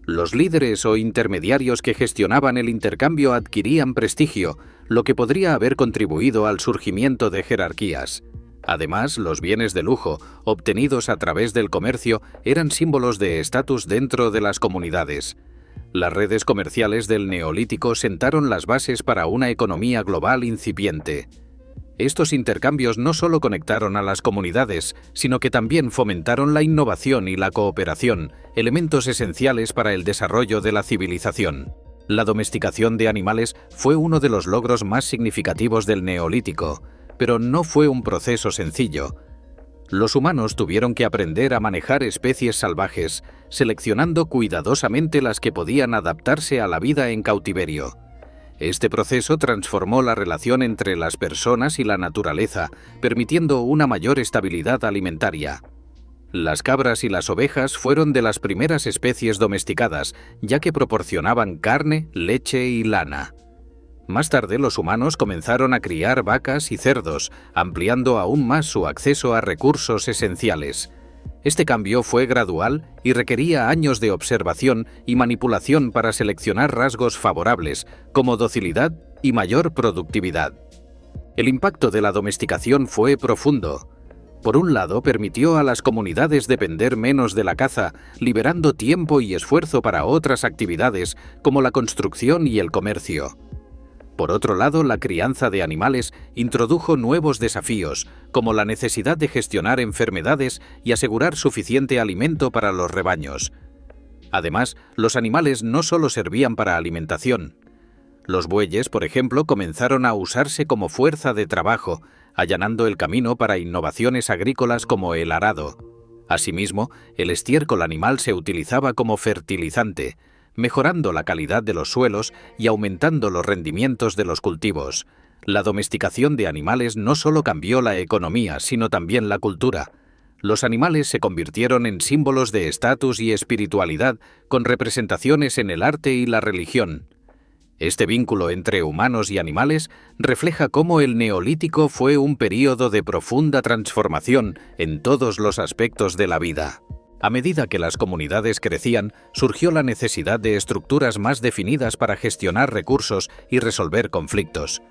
Speaker 1: Los líderes o intermediarios que gestionaban el intercambio adquirían prestigio, lo que podría haber contribuido al surgimiento de jerarquías. Además, los bienes de lujo, obtenidos a través del comercio, eran símbolos de estatus dentro de las comunidades. Las redes comerciales del Neolítico sentaron las bases para una economía global incipiente. Estos intercambios no solo conectaron a las comunidades, sino que también fomentaron la innovación y la cooperación, elementos esenciales para el desarrollo de la civilización. La domesticación de animales fue uno de los logros más significativos del Neolítico, pero no fue un proceso sencillo. Los humanos tuvieron que aprender a manejar especies salvajes, seleccionando cuidadosamente las que podían adaptarse a la vida en cautiverio. Este proceso transformó la relación entre las personas y la naturaleza, permitiendo una mayor estabilidad alimentaria. Las cabras y las ovejas fueron de las primeras especies domesticadas, ya que proporcionaban carne, leche y lana. Más tarde, los humanos comenzaron a criar vacas y cerdos, ampliando aún más su acceso a recursos esenciales. Este cambio fue gradual y requería años de observación y manipulación para seleccionar rasgos favorables, como docilidad y mayor productividad. El impacto de la domesticación fue profundo. Por un lado, permitió a las comunidades depender menos de la caza, liberando tiempo y esfuerzo para otras actividades como la construcción y el comercio. Por otro lado, la crianza de animales introdujo nuevos desafíos, como la necesidad de gestionar enfermedades y asegurar suficiente alimento para los rebaños. Además, los animales no solo servían para alimentación. Los bueyes, por ejemplo, comenzaron a usarse como fuerza de trabajo, allanando el camino para innovaciones agrícolas como el arado. Asimismo, el estiércol animal se utilizaba como fertilizante, mejorando la calidad de los suelos y aumentando los rendimientos de los cultivos. La domesticación de animales no solo cambió la economía, sino también la cultura. Los animales se convirtieron en símbolos de estatus y espiritualidad, con representaciones en el arte y la religión. Este vínculo entre humanos y animales refleja cómo el Neolítico fue un período de profunda transformación en todos los aspectos de la vida. A medida que las comunidades crecían, surgió la necesidad de estructuras más definidas para gestionar recursos y resolver conflictos.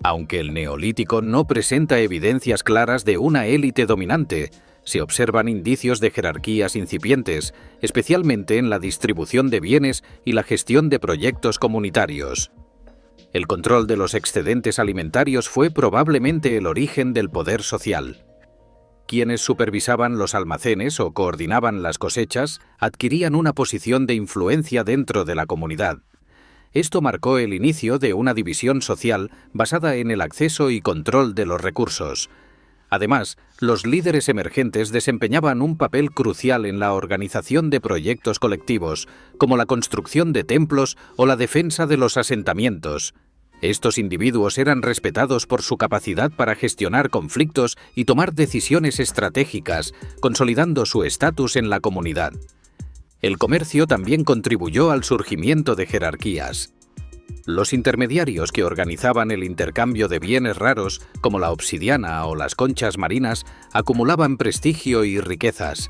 Speaker 1: Aunque el Neolítico no presenta evidencias claras de una élite dominante, se observan indicios de jerarquías incipientes, especialmente en la distribución de bienes y la gestión de proyectos comunitarios. El control de los excedentes alimentarios fue probablemente el origen del poder social. Quienes supervisaban los almacenes o coordinaban las cosechas adquirían una posición de influencia dentro de la comunidad. Esto marcó el inicio de una división social basada en el acceso y control de los recursos. Además, los líderes emergentes desempeñaban un papel crucial en la organización de proyectos colectivos, como la construcción de templos o la defensa de los asentamientos. Estos individuos eran respetados por su capacidad para gestionar conflictos y tomar decisiones estratégicas, consolidando su estatus en la comunidad. El comercio también contribuyó al surgimiento de jerarquías. Los intermediarios que organizaban el intercambio de bienes raros, como la obsidiana o las conchas marinas, acumulaban prestigio y riquezas.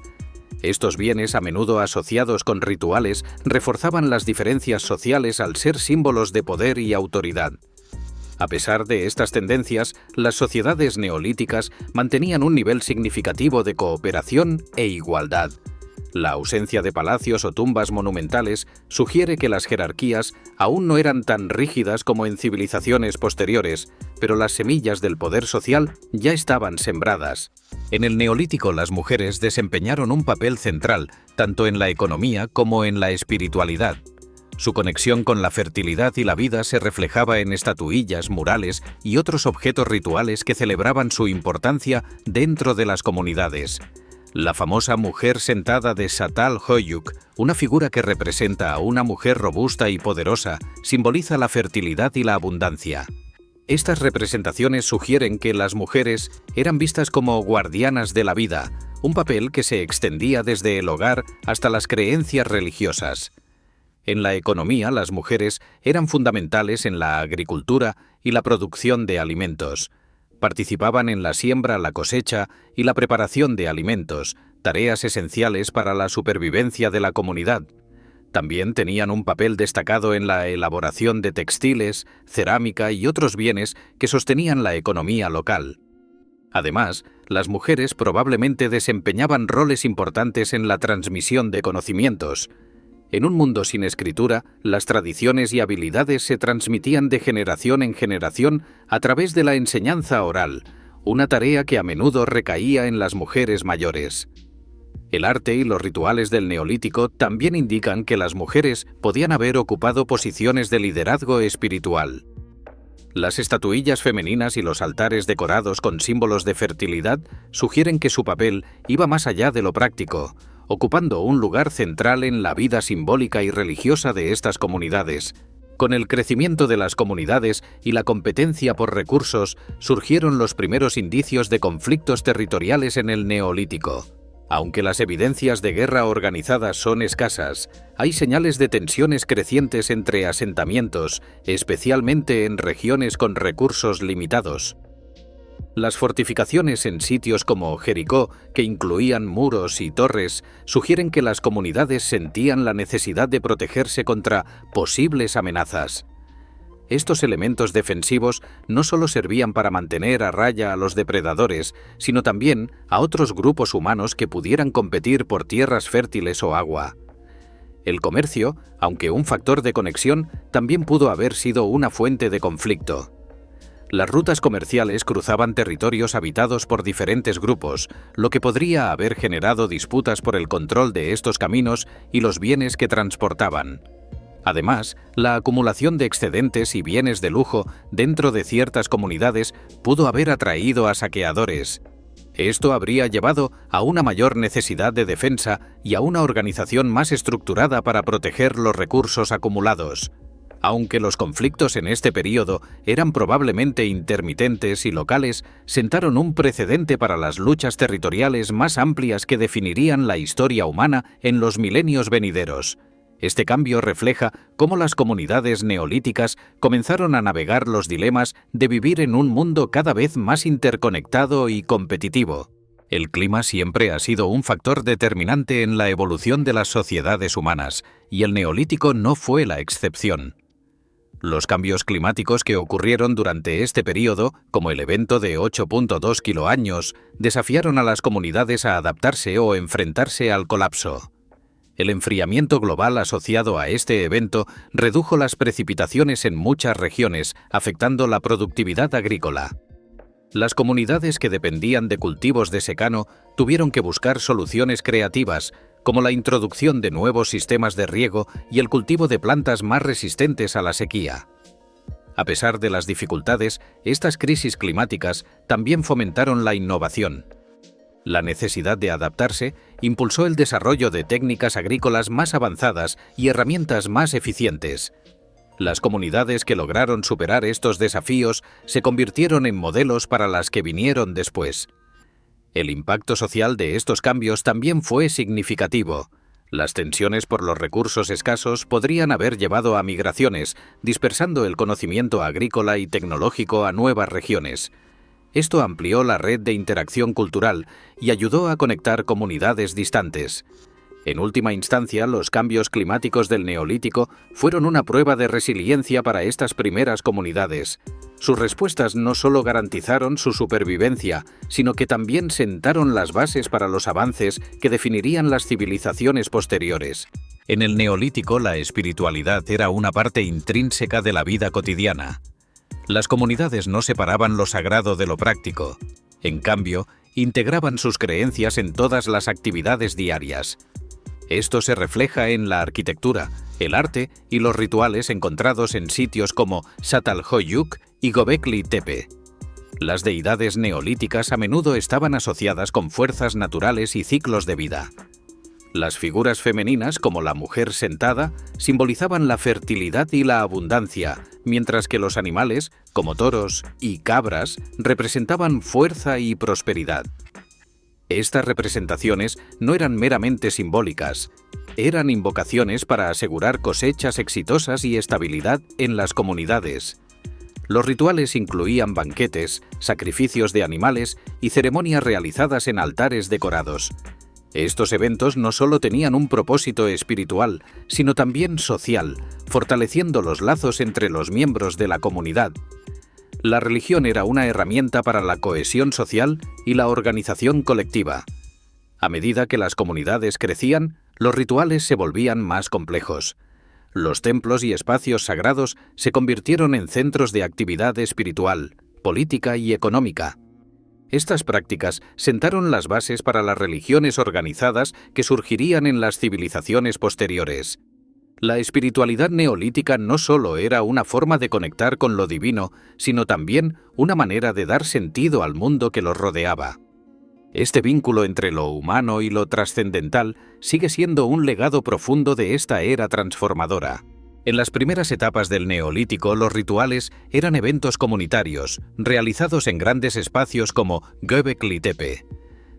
Speaker 1: Estos bienes, a menudo asociados con rituales, reforzaban las diferencias sociales al ser símbolos de poder y autoridad. A pesar de estas tendencias, las sociedades neolíticas mantenían un nivel significativo de cooperación e igualdad. La ausencia de palacios o tumbas monumentales sugiere que las jerarquías aún no eran tan rígidas como en civilizaciones posteriores, pero las semillas del poder social ya estaban sembradas. En el Neolítico, las mujeres desempeñaron un papel central, tanto en la economía como en la espiritualidad. Su conexión con la fertilidad y la vida se reflejaba en estatuillas, murales y otros objetos rituales que celebraban su importancia dentro de las comunidades. La famosa mujer sentada de Çatalhöyük, una figura que representa a una mujer robusta y poderosa, simboliza la fertilidad y la abundancia. Estas representaciones sugieren que las mujeres eran vistas como guardianas de la vida, un papel que se extendía desde el hogar hasta las creencias religiosas. En la economía, las mujeres eran fundamentales en la agricultura y la producción de alimentos. Participaban en la siembra, la cosecha y la preparación de alimentos, tareas esenciales para la supervivencia de la comunidad. También tenían un papel destacado en la elaboración de textiles, cerámica y otros bienes que sostenían la economía local. Además, las mujeres probablemente desempeñaban roles importantes en la transmisión de conocimientos. En un mundo sin escritura, las tradiciones y habilidades se transmitían de generación en generación a través de la enseñanza oral, una tarea que a menudo recaía en las mujeres mayores. El arte y los rituales del Neolítico también indican que las mujeres podían haber ocupado posiciones de liderazgo espiritual. Las estatuillas femeninas y los altares decorados con símbolos de fertilidad sugieren que su papel iba más allá de lo práctico, ocupando un lugar central en la vida simbólica y religiosa de estas comunidades. Con el crecimiento de las comunidades y la competencia por recursos, surgieron los primeros indicios de conflictos territoriales en el Neolítico. Aunque las evidencias de guerra organizada son escasas, hay señales de tensiones crecientes entre asentamientos, especialmente en regiones con recursos limitados. Las fortificaciones en sitios como Jericó, que incluían muros y torres, sugieren que las comunidades sentían la necesidad de protegerse contra posibles amenazas. Estos elementos defensivos no solo servían para mantener a raya a los depredadores, sino también a otros grupos humanos que pudieran competir por tierras fértiles o agua. El comercio, aunque un factor de conexión, también pudo haber sido una fuente de conflicto. Las rutas comerciales cruzaban territorios habitados por diferentes grupos, lo que podría haber generado disputas por el control de estos caminos y los bienes que transportaban. Además, la acumulación de excedentes y bienes de lujo dentro de ciertas comunidades pudo haber atraído a saqueadores. Esto habría llevado a una mayor necesidad de defensa y a una organización más estructurada para proteger los recursos acumulados. Aunque los conflictos en este período eran probablemente intermitentes y locales, sentaron un precedente para las luchas territoriales más amplias que definirían la historia humana en los milenios venideros. Este cambio refleja cómo las comunidades neolíticas comenzaron a navegar los dilemas de vivir en un mundo cada vez más interconectado y competitivo. El clima siempre ha sido un factor determinante en la evolución de las sociedades humanas, y el Neolítico no fue la excepción. Los cambios climáticos que ocurrieron durante este período, como el evento de 8.2 kiloaños, desafiaron a las comunidades a adaptarse o enfrentarse al colapso. El enfriamiento global asociado a este evento redujo las precipitaciones en muchas regiones, afectando la productividad agrícola. Las comunidades que dependían de cultivos de secano tuvieron que buscar soluciones creativas, como la introducción de nuevos sistemas de riego y el cultivo de plantas más resistentes a la sequía. A pesar de las dificultades, estas crisis climáticas también fomentaron la innovación. La necesidad de adaptarse impulsó el desarrollo de técnicas agrícolas más avanzadas y herramientas más eficientes. Las comunidades que lograron superar estos desafíos se convirtieron en modelos para las que vinieron después. El impacto social de estos cambios también fue significativo. Las tensiones por los recursos escasos podrían haber llevado a migraciones, dispersando el conocimiento agrícola y tecnológico a nuevas regiones. Esto amplió la red de interacción cultural y ayudó a conectar comunidades distantes. En última instancia, los cambios climáticos del Neolítico fueron una prueba de resiliencia para estas primeras comunidades. Sus respuestas no solo garantizaron su supervivencia, sino que también sentaron las bases para los avances que definirían las civilizaciones posteriores. En el Neolítico, la espiritualidad era una parte intrínseca de la vida cotidiana. Las comunidades no separaban lo sagrado de lo práctico. En cambio, integraban sus creencias en todas las actividades diarias. Esto se refleja en la arquitectura, el arte y los rituales encontrados en sitios como Çatalhöyük y Göbekli Tepe. Las deidades neolíticas a menudo estaban asociadas con fuerzas naturales y ciclos de vida. Las figuras femeninas, como la mujer sentada, simbolizaban la fertilidad y la abundancia, mientras que los animales, como toros y cabras, representaban fuerza y prosperidad. Estas representaciones no eran meramente simbólicas, eran invocaciones para asegurar cosechas exitosas y estabilidad en las comunidades. Los rituales incluían banquetes, sacrificios de animales y ceremonias realizadas en altares decorados. Estos eventos no solo tenían un propósito espiritual, sino también social, fortaleciendo los lazos entre los miembros de la comunidad. La religión era una herramienta para la cohesión social y la organización colectiva. A medida que las comunidades crecían, los rituales se volvían más complejos. Los templos y espacios sagrados se convirtieron en centros de actividad espiritual, política y económica. Estas prácticas sentaron las bases para las religiones organizadas que surgirían en las civilizaciones posteriores. La espiritualidad neolítica no solo era una forma de conectar con lo divino, sino también una manera de dar sentido al mundo que los rodeaba. Este vínculo entre lo humano y lo trascendental sigue siendo un legado profundo de esta era transformadora. En las primeras etapas del Neolítico, los rituales eran eventos comunitarios, realizados en grandes espacios como Göbekli Tepe.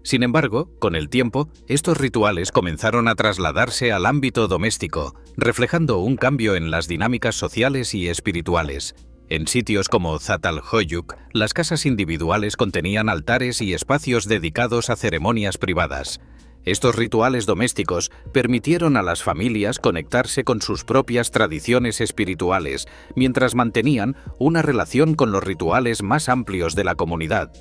Speaker 1: Sin embargo, con el tiempo, estos rituales comenzaron a trasladarse al ámbito doméstico, reflejando un cambio en las dinámicas sociales y espirituales. En sitios como Çatalhöyük, las casas individuales contenían altares y espacios dedicados a ceremonias privadas. Estos rituales domésticos permitieron a las familias conectarse con sus propias tradiciones espirituales, mientras mantenían una relación con los rituales más amplios de la comunidad.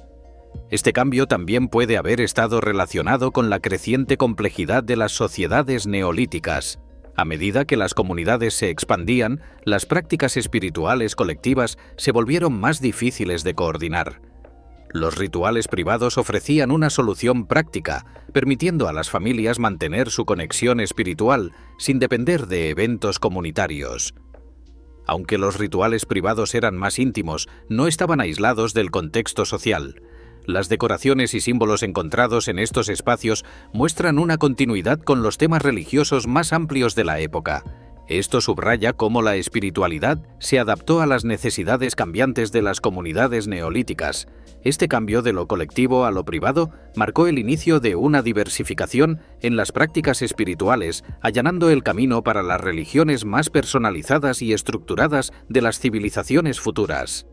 Speaker 1: Este cambio también puede haber estado relacionado con la creciente complejidad de las sociedades neolíticas. A medida que las comunidades se expandían, las prácticas espirituales colectivas se volvieron más difíciles de coordinar. Los rituales privados ofrecían una solución práctica, permitiendo a las familias mantener su conexión espiritual sin depender de eventos comunitarios. Aunque los rituales privados eran más íntimos, no estaban aislados del contexto social. Las decoraciones y símbolos encontrados en estos espacios muestran una continuidad con los temas religiosos más amplios de la época. Esto subraya cómo la espiritualidad se adaptó a las necesidades cambiantes de las comunidades neolíticas. Este cambio de lo colectivo a lo privado marcó el inicio de una diversificación en las prácticas espirituales, allanando el camino para las religiones más personalizadas y estructuradas de las civilizaciones futuras.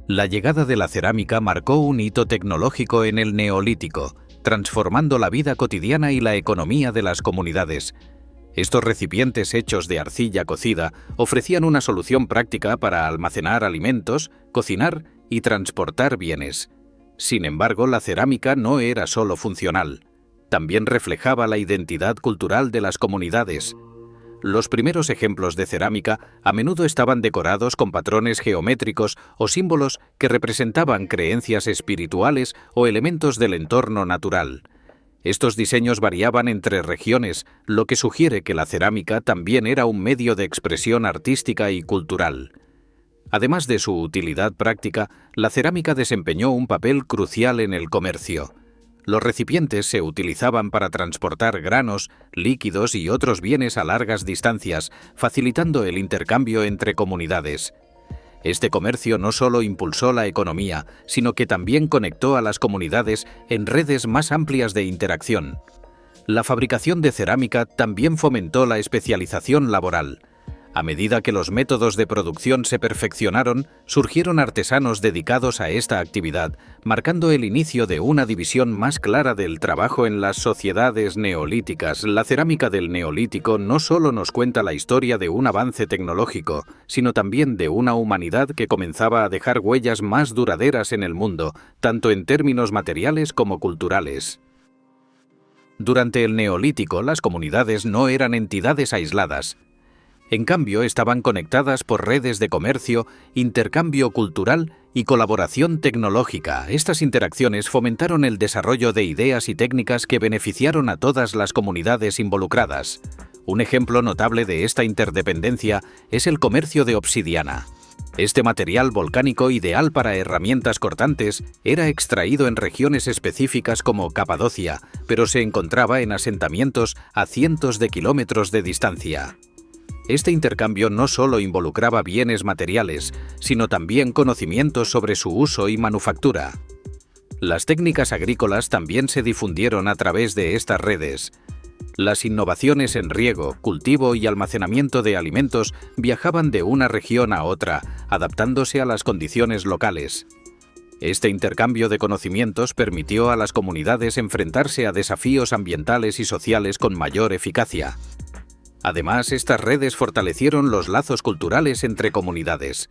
Speaker 1: La llegada de la cerámica marcó un hito tecnológico en el Neolítico, transformando la vida cotidiana y la economía de las comunidades. Estos recipientes hechos de arcilla cocida ofrecían una solución práctica para almacenar alimentos, cocinar y transportar bienes. Sin embargo, la cerámica no era solo funcional. También reflejaba la identidad cultural de las comunidades. Los primeros ejemplos de cerámica a menudo estaban decorados con patrones geométricos o símbolos que representaban creencias espirituales o elementos del entorno natural. Estos diseños variaban entre regiones, lo que sugiere que la cerámica también era un medio de expresión artística y cultural. Además de su utilidad práctica, la cerámica desempeñó un papel crucial en el comercio. Los recipientes se utilizaban para transportar granos, líquidos y otros bienes a largas distancias, facilitando el intercambio entre comunidades. Este comercio no solo impulsó la economía, sino que también conectó a las comunidades en redes más amplias de interacción. La fabricación de cerámica también fomentó la especialización laboral. A medida que los métodos de producción se perfeccionaron, surgieron artesanos dedicados a esta actividad, marcando el inicio de una división más clara del trabajo en las sociedades neolíticas. La cerámica del Neolítico no solo nos cuenta la historia de un avance tecnológico, sino también de una humanidad que comenzaba a dejar huellas más duraderas en el mundo, tanto en términos materiales como culturales. Durante el Neolítico, las comunidades no eran entidades aisladas. En cambio, estaban conectadas por redes de comercio, intercambio cultural y colaboración tecnológica. Estas interacciones fomentaron el desarrollo de ideas y técnicas que beneficiaron a todas las comunidades involucradas. Un ejemplo notable de esta interdependencia es el comercio de obsidiana. Este material volcánico, ideal para herramientas cortantes, era extraído en regiones específicas como Capadocia, pero se encontraba en asentamientos a cientos de kilómetros de distancia. Este intercambio no solo involucraba bienes materiales, sino también conocimientos sobre su uso y manufactura. Las técnicas agrícolas también se difundieron a través de estas redes. Las innovaciones en riego, cultivo y almacenamiento de alimentos viajaban de una región a otra, adaptándose a las condiciones locales. Este intercambio de conocimientos permitió a las comunidades enfrentarse a desafíos ambientales y sociales con mayor eficacia. Además, estas redes fortalecieron los lazos culturales entre comunidades.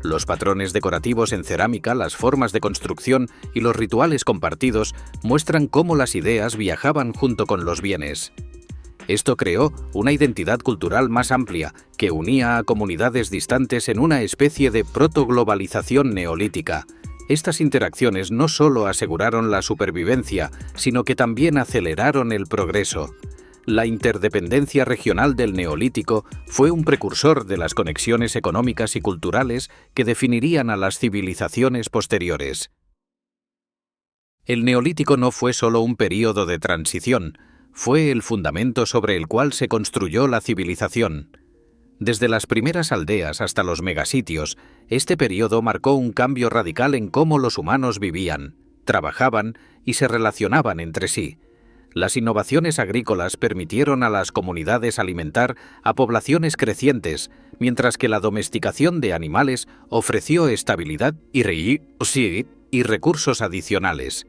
Speaker 1: Los patrones decorativos en cerámica, las formas de construcción y los rituales compartidos muestran cómo las ideas viajaban junto con los bienes. Esto creó una identidad cultural más amplia que unía a comunidades distantes en una especie de protoglobalización neolítica. Estas interacciones no solo aseguraron la supervivencia, sino que también aceleraron el progreso. La interdependencia regional del Neolítico fue un precursor de las conexiones económicas y culturales que definirían a las civilizaciones posteriores. El Neolítico no fue solo un período de transición, fue el fundamento sobre el cual se construyó la civilización. Desde las primeras aldeas hasta los megasitios, este período marcó un cambio radical en cómo los humanos vivían, trabajaban y se relacionaban entre sí. Las innovaciones agrícolas permitieron a las comunidades alimentar a poblaciones crecientes, mientras que la domesticación de animales ofreció estabilidad y recursos adicionales.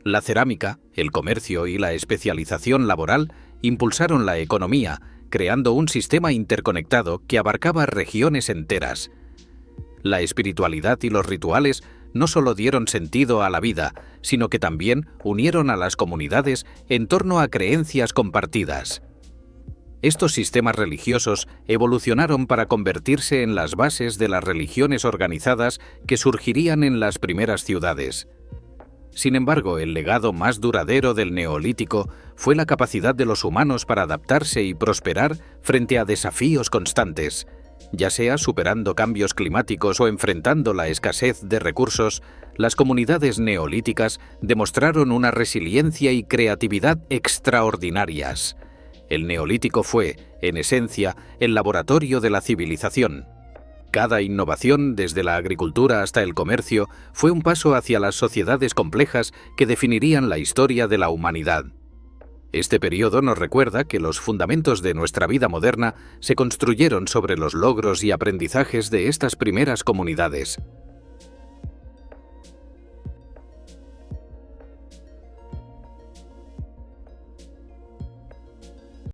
Speaker 1: La cerámica, el comercio y la especialización laboral impulsaron la economía, creando un sistema interconectado que abarcaba regiones enteras. La espiritualidad y los rituales no solo dieron sentido a la vida, sino que también unieron a las comunidades en torno a creencias compartidas. Estos sistemas religiosos evolucionaron para convertirse en las bases de las religiones organizadas que surgirían en las primeras ciudades. Sin embargo, el legado más duradero del Neolítico fue la capacidad de los humanos para adaptarse y prosperar frente a desafíos constantes. Ya sea superando cambios climáticos o enfrentando la escasez de recursos, las comunidades neolíticas demostraron una resiliencia y creatividad extraordinarias. El Neolítico fue, en esencia, el laboratorio de la civilización. Cada innovación, desde la agricultura hasta el comercio, fue un paso hacia las sociedades complejas que definirían la historia de la humanidad. Este periodo nos recuerda que los fundamentos de nuestra vida moderna se construyeron sobre los logros y aprendizajes de estas primeras comunidades.